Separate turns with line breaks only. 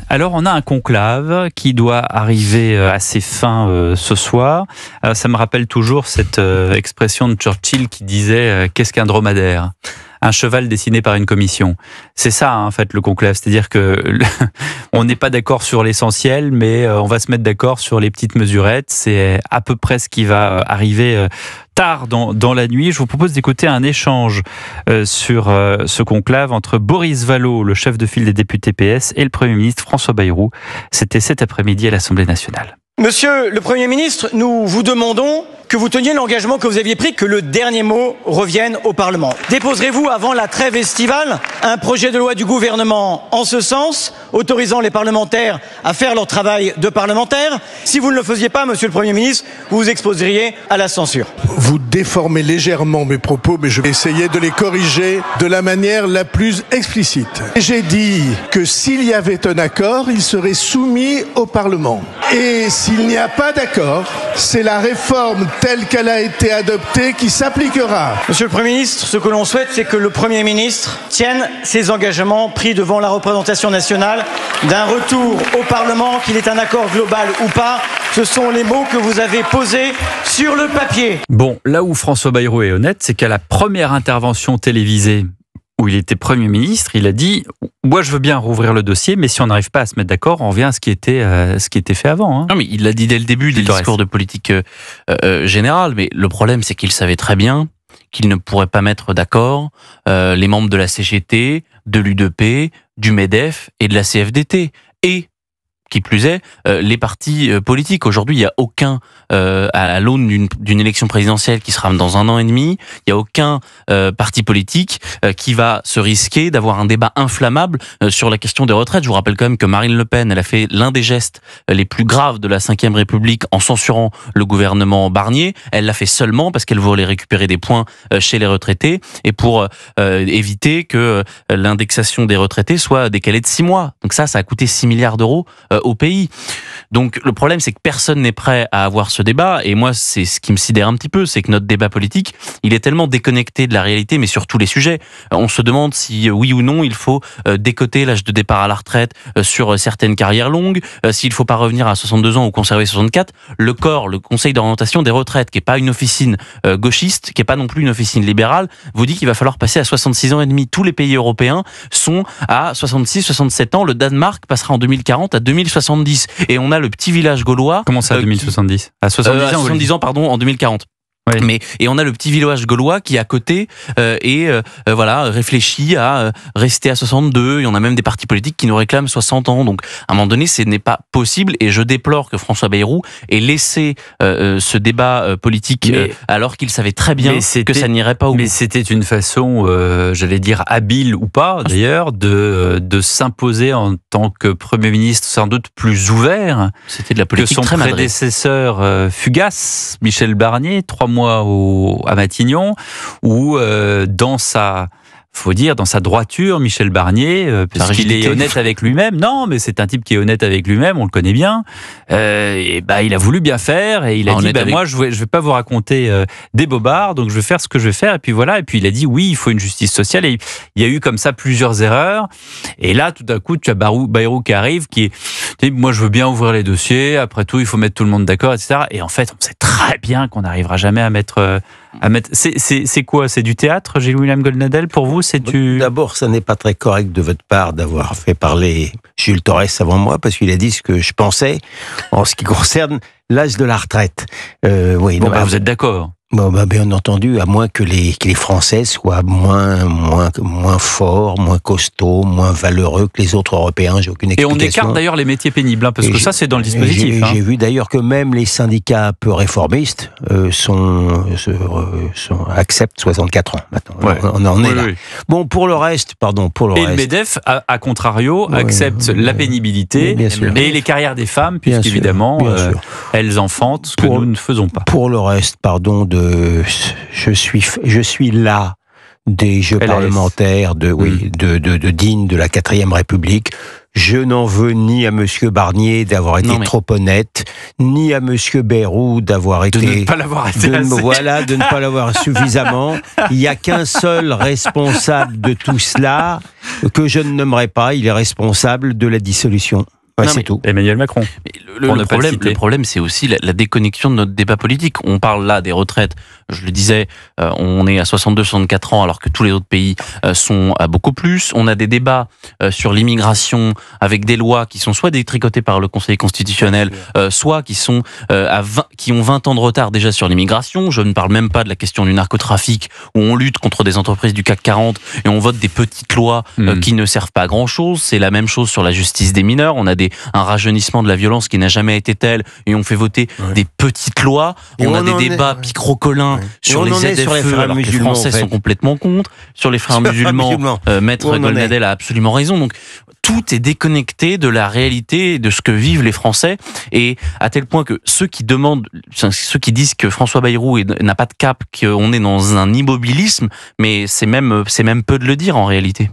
Alors on a un conclave qui doit arriver à ses fins ce soir. Alors, ça me rappelle toujours cette expression de Churchill qui disait qu'est-ce qu'un dromadaire ? Un cheval dessiné par une commission. C'est ça en fait le conclave, c'est-à-dire que on n'est pas d'accord sur l'essentiel, mais on va se mettre d'accord sur les petites mesurettes. C'est à peu près ce qui va arriver tard dans la nuit. Je vous propose d'écouter un échange sur ce conclave entre Boris Vallaud, le chef de file des députés PS, et le Premier ministre François Bayrou. C'était cet après-midi à l'Assemblée nationale.
Monsieur le Premier ministre, nous vous demandons que vous teniez l'engagement que vous aviez pris, que le dernier mot revienne au Parlement. Déposerez-vous avant la trêve estivale un projet de loi du gouvernement en ce sens, autorisant les parlementaires à faire leur travail de parlementaires? Si vous ne le faisiez pas, monsieur le Premier ministre, vous vous exposeriez à la censure.
Vous déformez légèrement mes propos, mais je vais essayer de les corriger de la manière la plus explicite. J'ai dit que s'il y avait un accord, il serait soumis au Parlement. Et s'il n'y a pas d'accord, c'est la réforme telle qu'elle a été adoptée qui s'appliquera.
Monsieur le Premier ministre, ce que l'on souhaite, c'est que le Premier ministre tienne ses engagements pris devant la représentation nationale d'un retour au Parlement, qu'il ait un accord global ou pas. Ce sont les mots que vous avez posés sur le papier.
Bon, là où François Bayrou est honnête, c'est qu'à la première intervention télévisée où il était Premier ministre, il a dit « Moi, je veux bien rouvrir le dossier, mais si on n'arrive pas à se mettre d'accord, on revient à ce qui était fait avant. Hein. »
Non, mais il l'a dit dès le début, dès le discours de politique générale. Mais le problème, c'est qu'il savait très bien qu'il ne pourrait pas mettre d'accord les membres de la CGT, de l'UDP, du MEDEF et de la CFDT. Et qui plus est, les partis politiques. Aujourd'hui, il n'y a aucun, à l'aune d'une élection présidentielle qui sera dans 1 an et demi, il n'y a aucun parti politique qui va se risquer d'avoir un débat inflammable sur la question des retraites. Je vous rappelle quand même que Marine Le Pen, elle a fait l'un des gestes les plus graves de la Ve République en censurant le gouvernement Barnier. Elle l'a fait seulement parce qu'elle voulait récupérer des points chez les retraités et pour éviter que l'indexation des retraités soit décalée de 6 mois. Donc ça a coûté 6 milliards d'euros au pays. Donc le problème, c'est que personne n'est prêt à avoir ce débat, et moi c'est ce qui me sidère un petit peu, c'est que notre débat politique, il est tellement déconnecté de la réalité, mais sur tous les sujets. On se demande si oui ou non il faut décoter l'âge de départ à la retraite sur certaines carrières longues, s'il faut pas revenir à 62 ans ou conserver 64. Le COR, le Conseil d'orientation des retraites, qui est pas une officine gauchiste, qui est pas non plus une officine libérale, vous dit qu'il va falloir passer à 66 ans et demi. Tous les pays européens sont à 66, 67 ans. Le Danemark passera en 2040 à 2070. Et on a le petit village gaulois.
Comment ça, 2070 À
70 ans, pardon, en 2040. Oui. Et on a le petit village gaulois qui est à côté réfléchit à rester à 62. Il y en a même des partis politiques qui nous réclament 60 ans. Donc à un moment donné, ce n'est pas possible, et je déplore que François Bayrou ait laissé ce débat politique alors qu'il savait très bien que ça n'irait pas au bout.
Mais c'était une façon, j'allais dire habile ou pas d'ailleurs, de s'imposer en tant que Premier ministre sans doute plus ouvert.
C'était de la politique
que son
très
prédécesseur fugace, Michel Barnier, 3 mois à Matignon, où dans sa droiture, Michel Barnier, parce qu'il est honnête avec lui-même. Non, mais c'est un type qui est honnête avec lui-même, on le connaît bien. Il a voulu bien faire, et il a dit moi je vais pas vous raconter des bobards, donc je vais faire ce que je vais faire, et puis voilà. Et puis il a dit oui, il faut une justice sociale, et il y a eu comme ça plusieurs erreurs. Et là, tout d'un coup, tu as Bayrou qui arrive, qui dit moi je veux bien ouvrir les dossiers, après tout il faut mettre tout le monde d'accord, etc. Et en fait, on sait très bien qu'on n'arrivera jamais à mettre. C'est quoi? C'est du théâtre, Gilles-William Goldnadel, pour vous?
D'abord, ça n'est pas très correct de votre part d'avoir fait parler Jules Torres avant moi, parce qu'il a dit ce que je pensais en ce qui concerne l'âge de la retraite.
Vous êtes d'accord?
Bien entendu, à moins que les Français soient moins forts, moins costauds, moins valeureux que les autres Européens. J'ai aucune explication.
Et on écarte d'ailleurs les métiers pénibles, parce que ça c'est dans le dispositif.
J'ai vu d'ailleurs que même les syndicats peu réformistes acceptent 64 ans maintenant.
Ouais.
On en est là. Oui. Bon, pour le reste.
Et le MEDEF, à contrario, accepte la pénibilité et les carrières des femmes, puisqu'évidemment elles enfantent, ce que nous ne faisons pas.
Pour le reste, je suis là des jeux parlementaires de dignes de la 4e République. Je n'en veux ni à Monsieur Barnier d'avoir été trop honnête, ni à Monsieur Bayrou d'avoir été...
De ne pas l'avoir été
de ne pas l'avoir suffisamment. Il n'y a qu'un seul responsable de tout cela, que je ne nommerai pas. Il est responsable de la dissolution. Ouais, c'est tout.
Emmanuel Macron.
Le problème, c'est aussi la déconnexion de notre débat politique. On parle là des retraites. Je le disais, on est à 62-64 ans alors que tous les autres pays sont à beaucoup plus. On a des débats sur l'immigration avec des lois qui sont soit détricotées par le Conseil constitutionnel, soit qui sont qui ont 20 ans de retard déjà sur l'immigration. Je ne parle même pas de la question du narcotrafic où on lutte contre des entreprises du CAC 40 et on vote des petites lois qui ne servent pas à grand chose. C'est la même chose sur la justice des mineurs. On a un rajeunissement de la violence qui n'a jamais été tel et on fait voter des petites lois. On a des débats picrocolins sur les ZFE alors que les Français sont complètement contre. Sur les frères musulmans, Maître Golnadel a absolument raison. Donc tout est déconnecté de la réalité de ce que vivent les Français et à tel point que ceux qui disent que François Bayrou n'a pas de cap, qu'on est dans un immobilisme, mais c'est même peu de le dire en réalité.